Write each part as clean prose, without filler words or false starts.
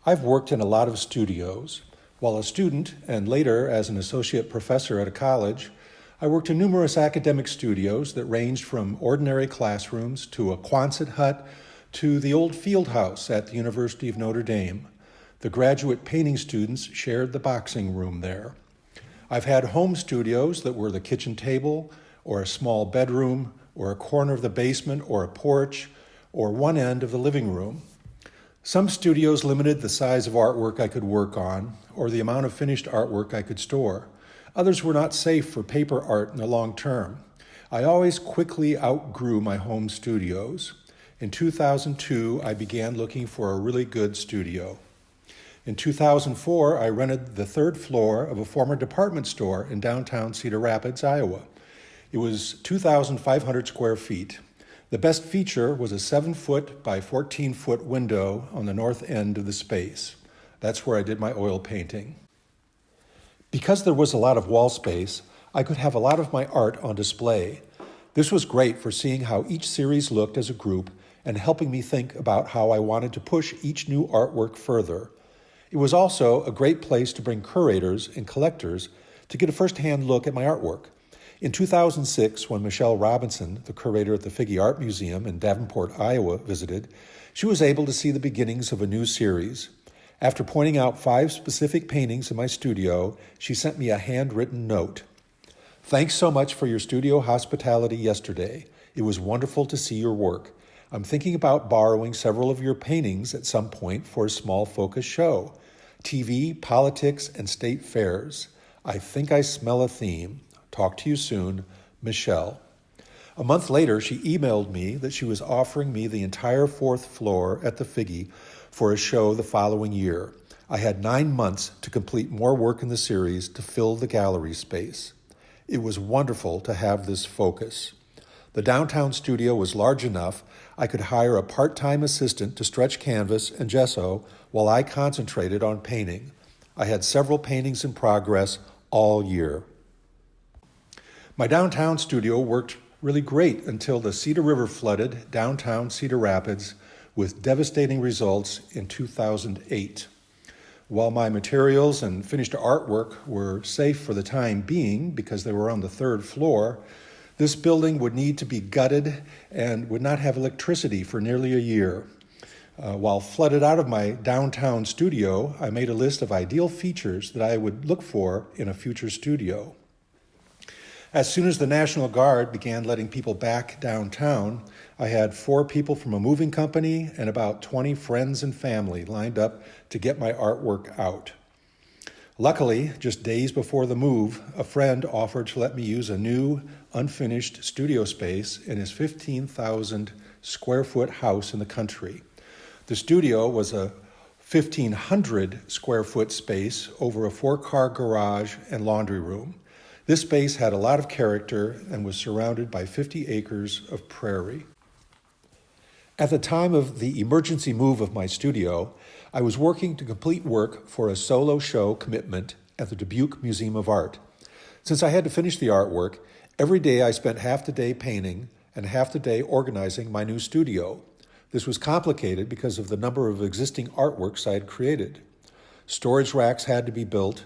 I've worked in a lot of studios. While a student and later as an associate professor at a college, I worked in numerous academic studios that ranged from ordinary classrooms to a Quonset hut to the old field house at the University of Notre Dame. The graduate painting students shared the boxing room there. I've had home studios that were the kitchen table or a small bedroom or a corner of the basement or a porch or one end of the living room. Some studios limited the size of artwork I could work on or the amount of finished artwork I could store. Others were not safe for paper art in the long term. I always quickly outgrew my home studios. In 2002, I began looking for a really good studio. In 2004, I rented the third floor of a former department store in downtown Cedar Rapids, Iowa. It was 2,500 square feet. The best feature was a 7-foot by 14-foot window on the north end of the space. That's where I did my oil painting. Because there was a lot of wall space, I could have a lot of my art on display. This was great for seeing how each series looked as a group and helping me think about how I wanted to push each new artwork further. It was also a great place to bring curators and collectors to get a first-hand look at my artwork. In 2006, when Michelle Robinson, the curator at the Figge Art Museum in Davenport, Iowa, visited, she was able to see the beginnings of a new series. After pointing out 5 specific paintings in my studio, she sent me a handwritten note. "Thanks so much for your studio hospitality yesterday. It was wonderful to see your work. I'm thinking about borrowing several of your paintings at some point for a small focus show. TV, politics, and state fairs. I think I smell a theme. Talk to you soon, Michelle." A month later, she emailed me that she was offering me the entire 4th floor at the Figge for a show the following year. I had 9 months to complete more work in the series to fill the gallery space. It was wonderful to have this focus. The downtown studio was large enough I could hire a part-time assistant to stretch canvas and gesso while I concentrated on painting. I had several paintings in progress all year. My downtown studio worked really great until the Cedar River flooded downtown Cedar Rapids with devastating results in 2008. While my materials and finished artwork were safe for the time being because they were on the 3rd floor, this building would need to be gutted and would not have electricity for nearly a year. While flooded out of my downtown studio, I made a list of ideal features that I would look for in a future studio. As soon as the National Guard began letting people back downtown, I had 4 people from a moving company and about 20 friends and family lined up to get my artwork out. Luckily, just days before the move, a friend offered to let me use a new, unfinished studio space in his 15,000 square foot house in the country. The studio was a 1,500 square foot space over a 4-car garage and laundry room. This space had a lot of character and was surrounded by 50 acres of prairie. At the time of the emergency move of my studio, I was working to complete work for a solo show commitment at the Dubuque Museum of Art. Since I had to finish the artwork, every day I spent half the day painting and half the day organizing my new studio. This was complicated because of the number of existing artworks I had created. Storage racks had to be built,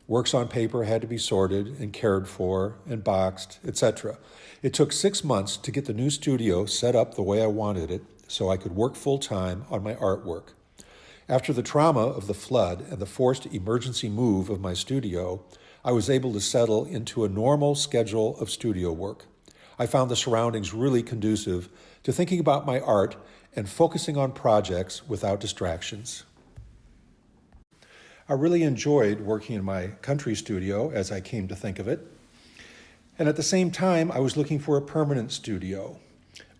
works on paper had to be sorted and cared for and boxed, etc. It took 6 months to get the new studio set up the way I wanted it so I could work full-time on my artwork. After the trauma of the flood and the forced emergency move of my studio, I was able to settle into a normal schedule of studio work. I found the surroundings really conducive to thinking about my art and focusing on projects without distractions. I really enjoyed working in my country studio, as I came to think of it. And at the same time, I was looking for a permanent studio.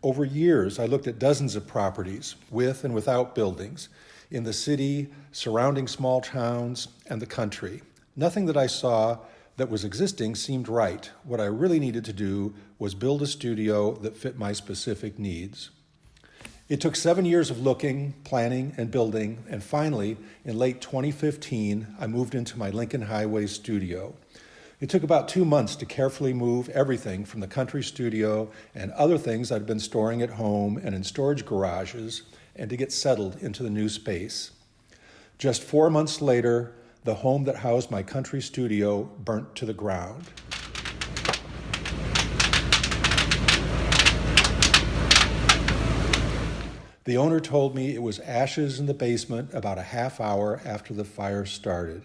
Over years, I looked at dozens of properties, with and without buildings, in the city, surrounding small towns, and the country. Nothing that I saw that was existing seemed right. What I really needed to do was build a studio that fit my specific needs. It took 7 years of looking, planning, and building, and finally, in late 2015, I moved into my Lincoln Highway studio. It took about 2 months to carefully move everything from the country studio and other things I'd been storing at home and in storage garages, and to get settled into the new space. Just 4 months later, the home that housed my country studio burnt to the ground. The owner told me it was ashes in the basement about a half hour after the fire started.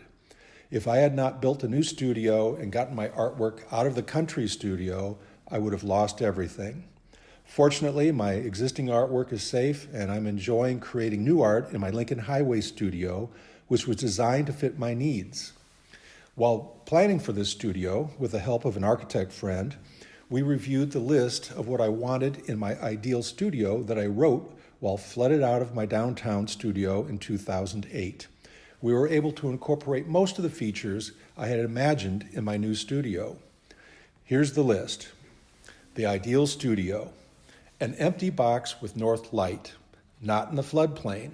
If I had not built a new studio and gotten my artwork out of the country studio, I would have lost everything. Fortunately, my existing artwork is safe, and I'm enjoying creating new art in my Lincoln Highway studio, which was designed to fit my needs. While planning for this studio, with the help of an architect friend, we reviewed the list of what I wanted in my ideal studio that I wrote while flooded out of my downtown studio in 2008. We were able to incorporate most of the features I had imagined in my new studio. Here's the list. The ideal studio: an empty box with north light, not in the floodplain.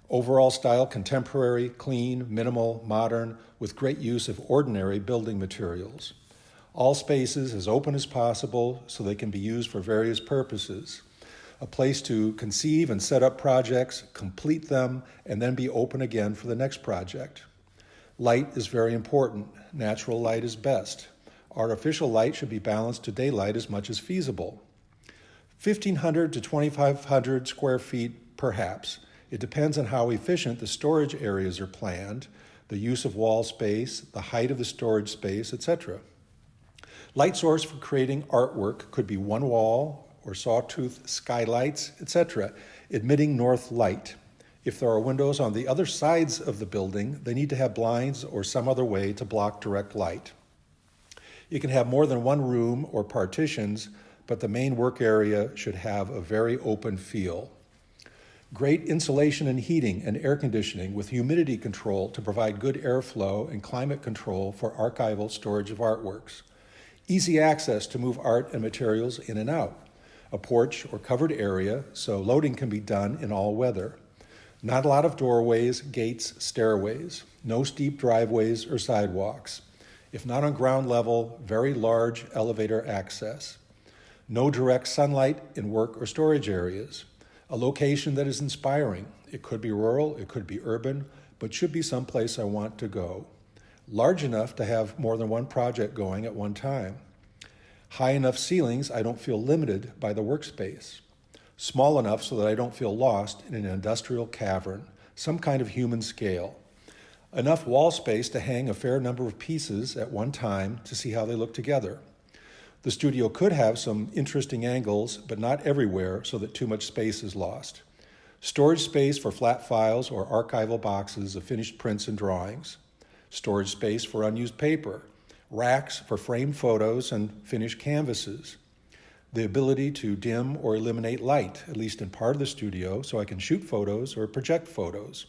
Overall style contemporary, clean, minimal, modern, with great use of ordinary building materials. All spaces as open as possible so they can be used for various purposes. A place to conceive and set up projects, complete them, and then be open again for the next project. Light is very important. Natural light is best. Artificial light should be balanced to daylight as much as feasible. 1,500 to 2,500 square feet, perhaps. It depends on how efficient the storage areas are planned, the use of wall space, the height of the storage space, etc. Light source for creating artwork could be one wall or sawtooth skylights, etc., admitting north light. If there are windows on the other sides of the building, they need to have blinds or some other way to block direct light. You can have more than one room or partitions, but the main work area should have a very open feel. Great insulation and heating and air conditioning with humidity control to provide good airflow and climate control for archival storage of artworks. Easy access to move art and materials in and out. A porch or covered area so loading can be done in all weather. Not a lot of doorways, gates, stairways. No steep driveways or sidewalks. If not on ground level, very large elevator access. No direct sunlight in work or storage areas. A location that is inspiring. It could be rural, it could be urban, but should be someplace I want to go. Large enough to have more than one project going at one time. High enough ceilings I don't feel limited by the workspace. Small enough so that I don't feel lost in an industrial cavern, some kind of human scale. Enough wall space to hang a fair number of pieces at one time to see how they look together. The studio could have some interesting angles, but not everywhere so that too much space is lost. Storage space for flat files or archival boxes of finished prints and drawings. Storage space for unused paper. Racks for framed photos and finished canvases. The ability to dim or eliminate light, at least in part of the studio, so I can shoot photos or project photos.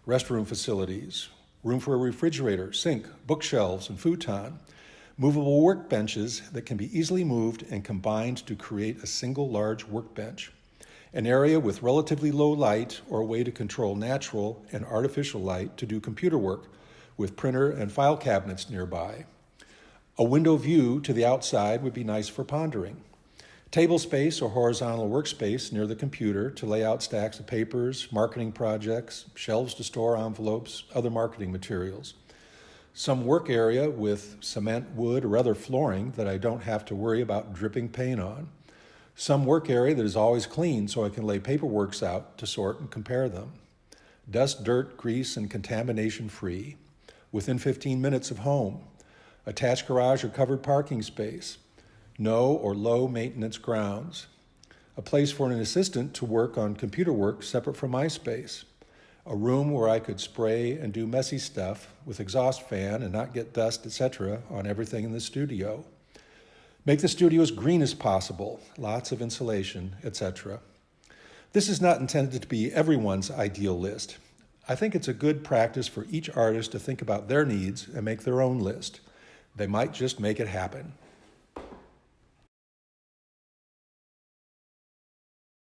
Restroom facilities, room for a refrigerator, sink, bookshelves, and futon. Movable workbenches that can be easily moved and combined to create a single large workbench. An area with relatively low light or a way to control natural and artificial light to do computer work with printer and file cabinets nearby. A window view to the outside would be nice for pondering. Table space or horizontal workspace near the computer to lay out stacks of papers, marketing projects, shelves to store envelopes, other marketing materials. Some work area with cement, wood, or other flooring that I don't have to worry about dripping paint on. Some work area that is always clean so I can lay paperworks out to sort and compare them. Dust, dirt, grease, and contamination free. Within 15 minutes of home. Attached garage or covered parking space. No or low maintenance grounds. A place for an assistant to work on computer work separate from my space. A room where I could spray and do messy stuff with exhaust fan and not get dust, etc. on everything in the studio. Make the studio as green as possible, lots of insulation, etc. This is not intended to be everyone's ideal list. I think it's a good practice for each artist to think about their needs and make their own list. They might just make it happen.